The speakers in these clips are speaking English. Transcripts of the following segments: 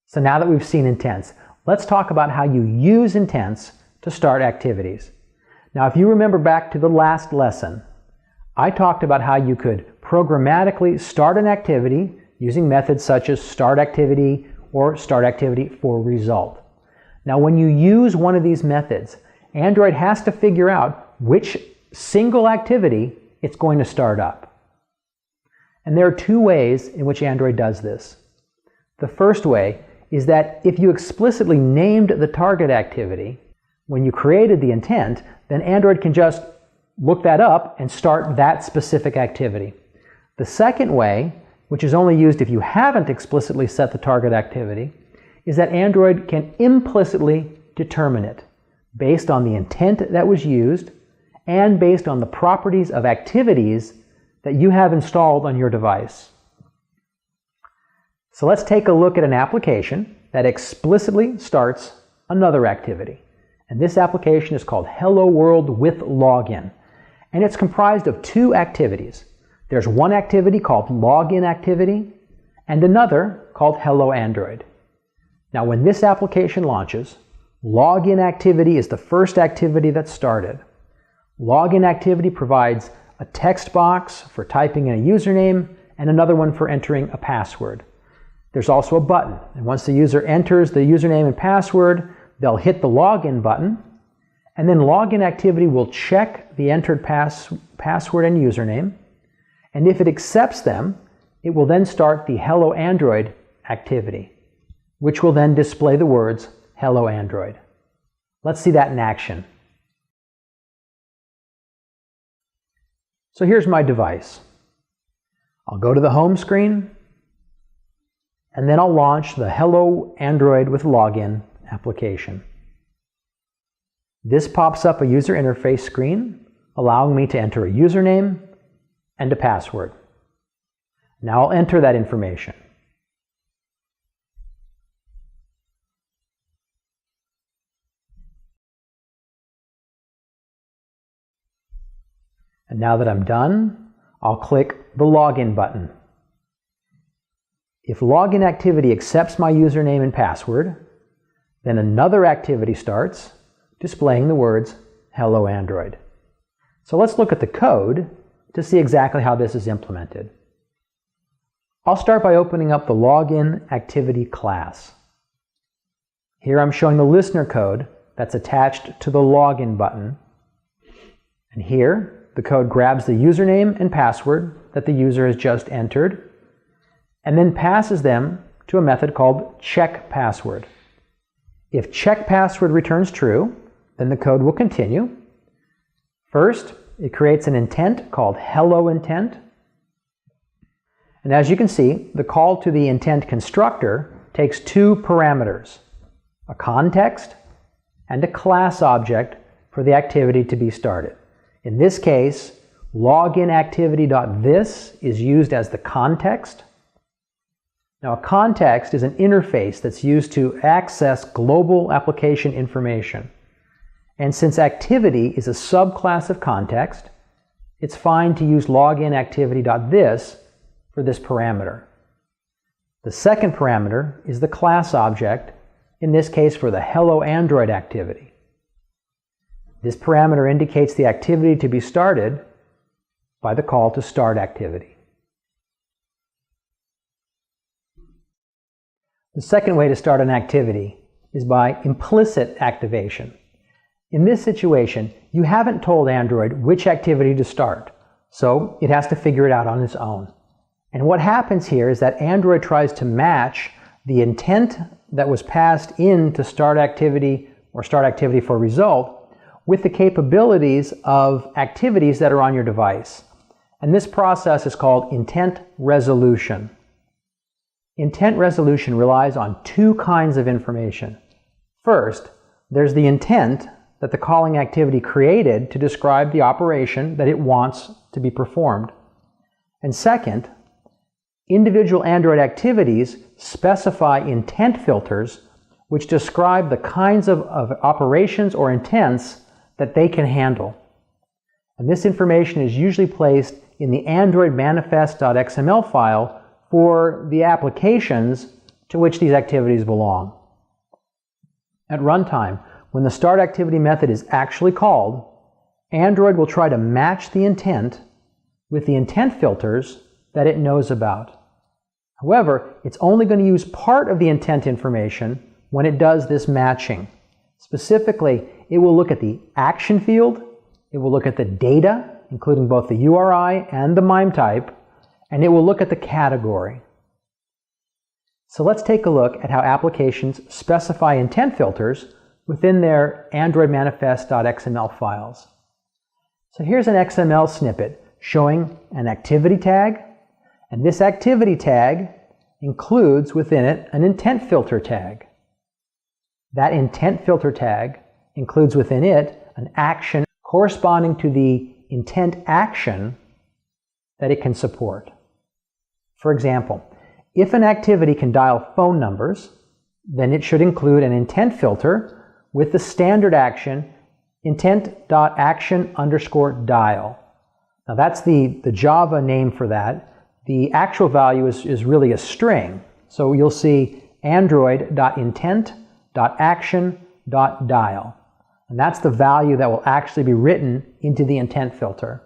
So now that we've seen intents, let's talk about how you use intents to start activities. Now, if you remember back to the last lesson, I talked about how you could programmatically start an activity using methods such as start activity or start activity for result. Now, when you use one of these methods, Android has to figure out which single activity it's going to start up. And there are two ways in which Android does this. The first way is that if you explicitly named the target activity when you created the intent, then Android can just look that up and start that specific activity. The second way, which is only used if you haven't explicitly set the target activity, is that Android can implicitly determine it based on the intent that was used and based on the properties of activities that you have installed on your device. So let's take a look at an application that explicitly starts another activity. And this application is called Hello World with Login. And it's comprised of two activities. There's one activity called Login Activity and another called Hello Android. Now, when this application launches, Login Activity is the first activity that started. Login Activity provides a text box for typing in a username and another one for entering a password. There's also a button, and once the user enters the username and password, they'll hit the login button, and then Login Activity will check the entered password and username, and if it accepts them, it will then start the Hello Android activity, which will then display the words Hello Android. Let's see that in action. So here's my device. I'll go to the home screen, and then I'll launch the Hello Android with Login application. This pops up a user interface screen, allowing me to enter a username and a password. Now I'll enter that information. And now that I'm done, I'll click the Login button. If Login Activity accepts my username and password, then another activity starts, displaying the words Hello Android. So let's look at the code to see exactly how this is implemented. I'll start by opening up the Login Activity class. Here I'm showing the listener code that's attached to the Login button. And here, the code grabs the username and password that the user has just entered, and then passes them to a method called checkPassword. If checkPassword returns true, then the code will continue. First, it creates an intent called Hello Intent. And as you can see, the call to the intent constructor takes two parameters, a context and a class object for the activity to be started. In this case, loginactivity.this is used as the context. Now, a context is an interface that's used to access global application information. And since activity is a subclass of context, it's fine to use loginactivity.this for this parameter. The second parameter is the class object, in this case for the Hello Android activity. This parameter indicates the activity to be started by the call to start activity. The second way to start an activity is by implicit activation. In this situation, you haven't told Android which activity to start, so it has to figure it out on its own. And what happens here is that Android tries to match the intent that was passed in to start activity or start activity for result with the capabilities of activities that are on your device. And this process is called intent resolution. Intent resolution relies on two kinds of information. First, there's the intent that the calling activity created to describe the operation that it wants to be performed. And second, individual Android activities specify intent filters which describe the kinds of operations or intents that they can handle. And this information is usually placed in the Android manifest.xml file for the applications to which these activities belong. At runtime, when the start activity method is actually called, Android will try to match the intent with the intent filters that it knows about. However, it's only going to use part of the intent information when it does this matching. Specifically, it will look at the action field, it will look at the data, including both the URI and the MIME type, and it will look at the category. So let's take a look at how applications specify intent filters within their Android manifest.xml files. So here's an XML snippet showing an activity tag, and this activity tag includes within it an intent filter tag. That intent filter tag includes within it an action corresponding to the intent action that it can support. For example, if an activity can dial phone numbers, then it should include an intent filter with the standard action intent.action_dial. Now that's the Java name for that. The actual value is really a string. So you'll see android.intent.action.dial. And that's the value that will actually be written into the intent filter.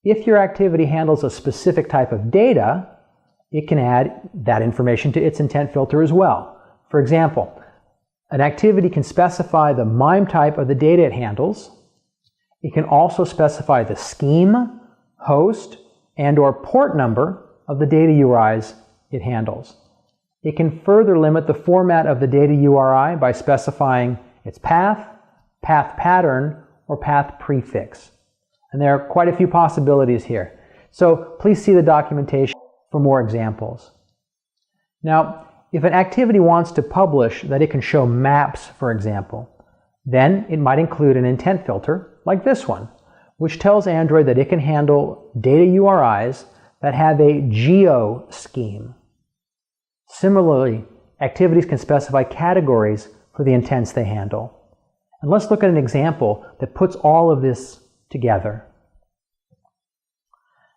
If your activity handles a specific type of data, it can add that information to its intent filter as well. For example, an activity can specify the MIME type of the data it handles. It can also specify the scheme, host, and/or port number of the data URIs it handles. It can further limit the format of the data URI by specifying its path, path pattern, or path prefix. And there are quite a few possibilities here. So please see the documentation for more examples. Now, if an activity wants to publish that it can show maps, for example, then it might include an intent filter like this one, which tells Android that it can handle data URIs that have a geo scheme. Similarly, activities can specify categories for the intents they handle. And let's look at an example that puts all of this together.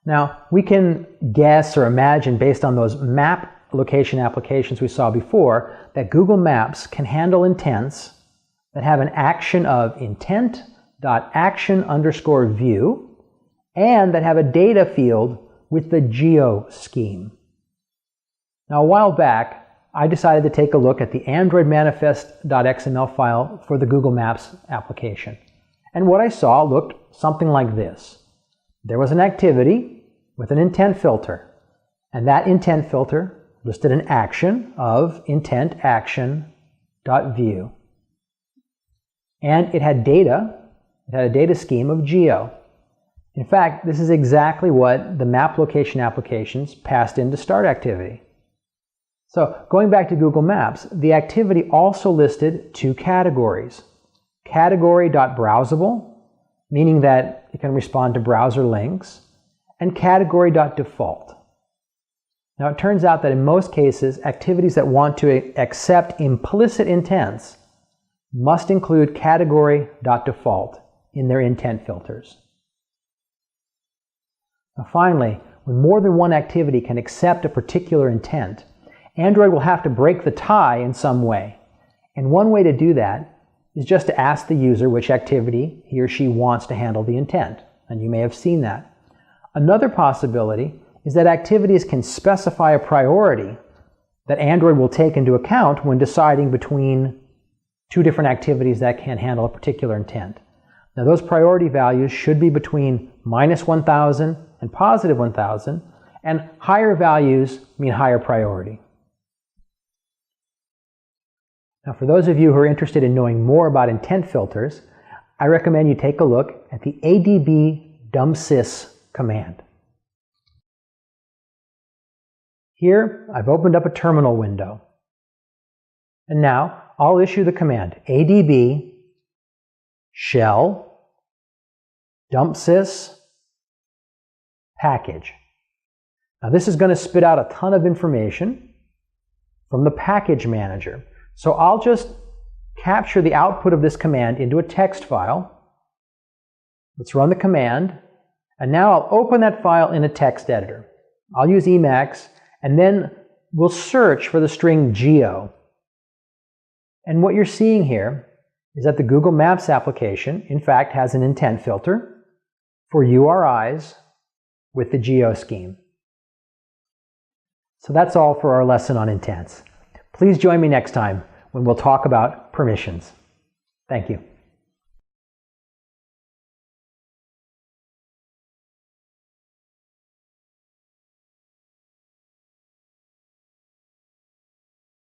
Now, we can guess or imagine, based on those map location applications we saw before, that Google Maps can handle intents that have an action of intent.action_view and that have a data field with the geo scheme. Now, a while back, I decided to take a look at the Android manifest.xml file for the Google Maps application. And what I saw looked something like this. There was an activity with an intent filter, and that intent filter listed an action of intent.action.view. And it had data, it had a data scheme of geo. In fact, this is exactly what the map location applications passed into start activity. So going back to Google Maps, the activity also listed two categories. Category.browsable, meaning that it can respond to browser links, and category.default. Now it turns out that in most cases, activities that want to accept implicit intents must include category.default in their intent filters. Now finally, when more than one activity can accept a particular intent, Android will have to break the tie in some way. And one way to do that is just to ask the user which activity he or she wants to handle the intent. And you may have seen that. Another possibility is that activities can specify a priority that Android will take into account when deciding between two different activities that can handle a particular intent. Now those priority values should be between -1000 and +1000, and higher values mean higher priority. Now for those of you who are interested in knowing more about intent filters, I recommend you take a look at the adb-dumsys command. Here, I've opened up a terminal window. And now, I'll issue the command adb shell dumsys package. Now this is going to spit out a ton of information from the package manager. So I'll just capture the output of this command into a text file. Let's run the command. And now I'll open that file in a text editor. I'll use Emacs and then we'll search for the string geo. And what you're seeing here is that the Google Maps application, in fact, has an intent filter for URIs with the geo scheme. So that's all for our lesson on intents. Please join me next time when we'll talk about permissions. Thank you.